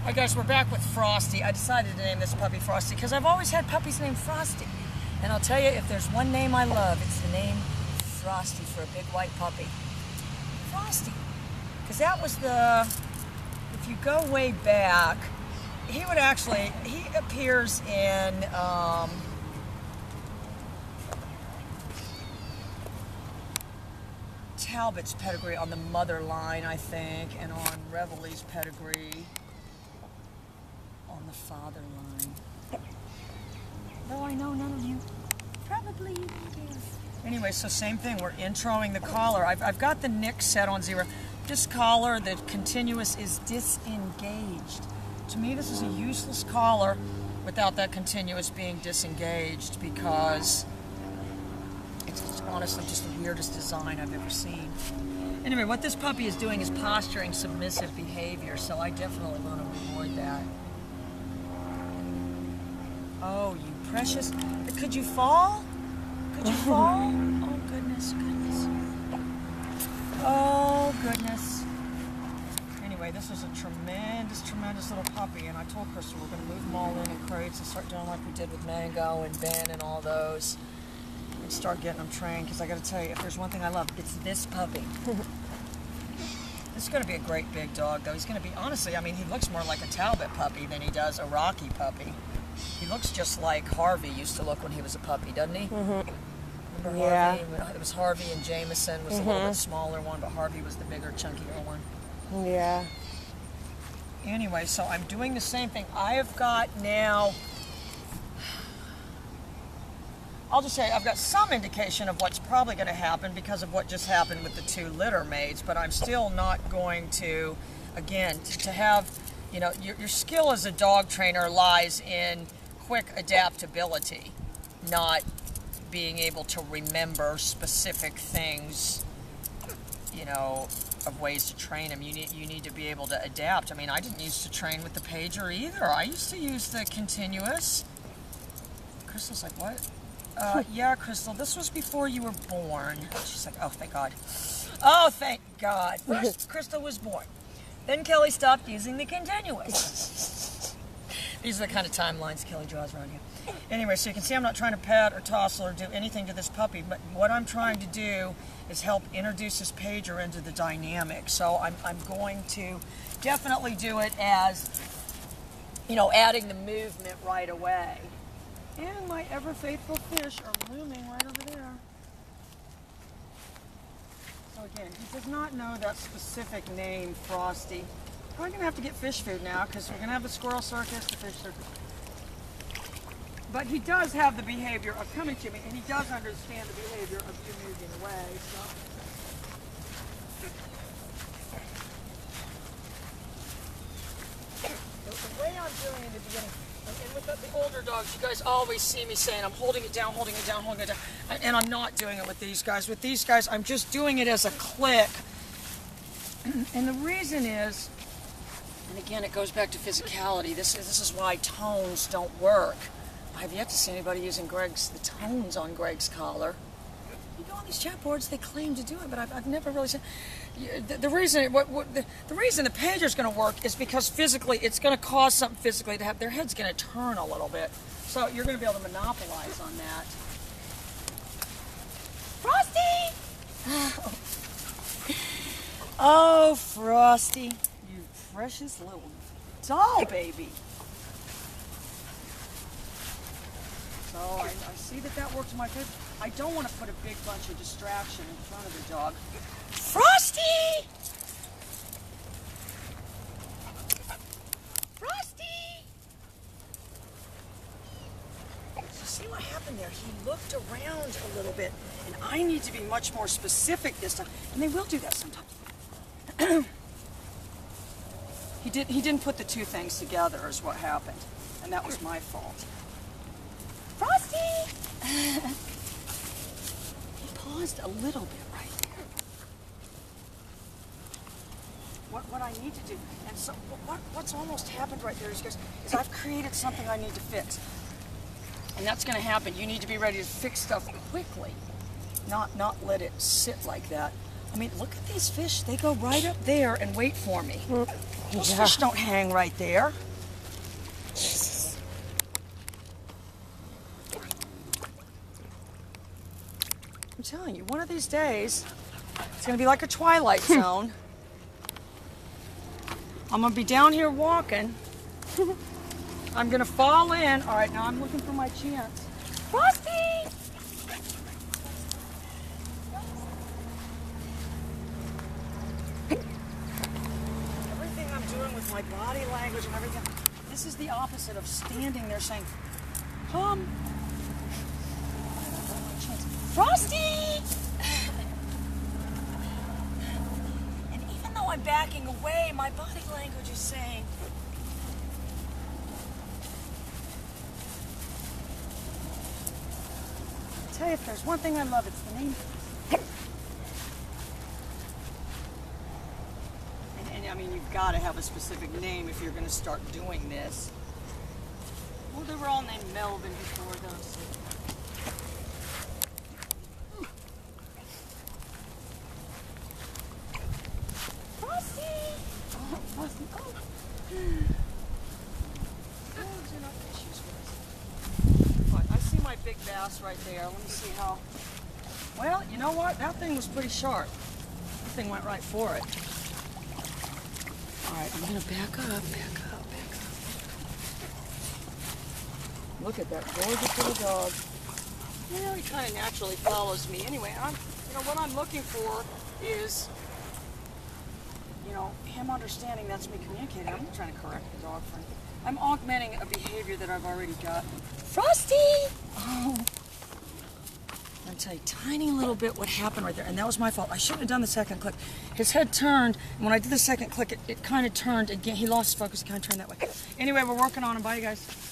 Hi guys, we're back with Frosty. I decided to name this puppy Frosty because I've always had puppies named Frosty. And I'll tell you, if there's one name I love, it's the name Frosty for a big white puppy. Frosty. Because that was if you go way back, he appears in, Talbot's pedigree on the mother line, I think, and on Revelle's pedigree on the father line. Though I know none of you probably even do. Anyway, so same thing, we're introing the collar. I've got the nick set on 0. This collar, the continuous, is disengaged. To me, this is a useless collar without that continuous being disengaged because it's honestly just the weirdest design I've ever seen. Anyway, what this puppy is doing is posturing submissive behavior, so I definitely want to reward that. Oh, you precious. Could you fall? Could you fall? Oh, goodness, goodness. Oh, goodness. Anyway, this is a tremendous, tremendous little puppy, and I told Crystal we're going to move them all in crates and start doing like we did with Mango and Ben and all those. And start getting them trained, because I got to tell you, if there's one thing I love, it's this puppy. This is going to be a great big dog, though. He's going to be, honestly, I mean, he looks more like a Talbot puppy than he does a Rocky puppy. He looks just like Harvey used to look when he was a puppy, doesn't he? Mm-hmm. Remember Harvey? It was Harvey and Jameson was a little bit smaller one, but Harvey was the bigger, chunkier one. Yeah. Anyway, so I'm doing the same thing. I have got now, I'll just say I've got some indication of what's probably going to happen because of what just happened with the 2 litter mates, but I'm still not going to, again, to have, you know, your skill as a dog trainer lies in quick adaptability, not being able to remember specific things, you know, of ways to train them. You need to be able to adapt. I mean, I didn't used to train with the pager either. I used to use the continuous. Crystal's like, what? Yeah, Crystal, this was before you were born. She's like, oh, thank God. Oh, thank God. First, Crystal was born. Then Kelly stopped using the continuous. These are the kind of timelines Kelly draws around here. Anyway, so you can see I'm not trying to pet or tussle or do anything to this puppy, but what I'm trying to do is help introduce this pager into the dynamic. So I'm going to definitely do it as, you know, adding the movement right away. And my ever-faithful fish are looming right over there. So again, he does not know that specific name, Frosty. We're going to have to get fish food now because we're going to have the squirrel circus, the fish circus. But he does have the behavior of coming to me, and he does understand the behavior of you moving away. So. The way I'm doing in the beginning, and with the older dogs, you guys always see me saying I'm holding it down, holding it down, holding it down. And I'm not doing it with these guys. With these guys, I'm just doing it as a click. And the reason is, and again, it goes back to physicality. This is why tones don't work. I've yet to see anybody using the tones on Greg's collar. You go on these chat boards, they claim to do it, but I've never really seen. The reason the reason the pager's going to work is because physically, it's going to cause something physically to have. Their head's going to turn a little bit, so you're going to be able to monopolize on that. Frosty! Oh, Frosty, you precious little doll baby. So I see that works in my favor. I don't want to put a big bunch of distraction in front of the dog. Frosty! Frosty! So see what happened there? He looked around a little bit, and I need to be much more specific this time. And they will do that sometimes. He didn't put the 2 things together is what happened, and that was my fault. Frosty! He paused a little bit right there. What I need to do, and so what's almost happened right there is I've created something I need to fix. And that's going to happen. You need to be ready to fix stuff quickly, not let it sit like that. I mean, look at these fish. They go right up there and wait for me. Those Yeah. fish don't hang right there. I'm telling you, one of these days, it's gonna be like a Twilight Zone. I'm gonna be down here walking. I'm gonna fall in. All right, now I'm looking for my chance. Frosty! Everything I'm doing with my body language and everything, this is the opposite of standing there saying, come. Frosty! And even though I'm backing away, my body language is saying, I tell you, if there's one thing I love, it's the name. And I mean, you've got to have a specific name if you're going to start doing this. Well, they were all named Melvin before those. I see my big bass right there. Let me see how. Well, you know what? That thing was pretty sharp. That thing went right for it. All right, I'm gonna back up, back up, back up. Look at that gorgeous little dog. Well, he kind of naturally follows me. Anyway, what I'm looking for is, him understanding that's me communicating. I'm not trying to correct the dog friend. I'm augmenting a behavior that I've already got. Frosty! Oh. I'll tell you, tiny little bit what happened right there, and that was my fault. I shouldn't have done the second click. His head turned, and when I did the second click, it kind of turned again. He lost focus, it kind of turned that way. Anyway, we're working on him. Bye, you guys.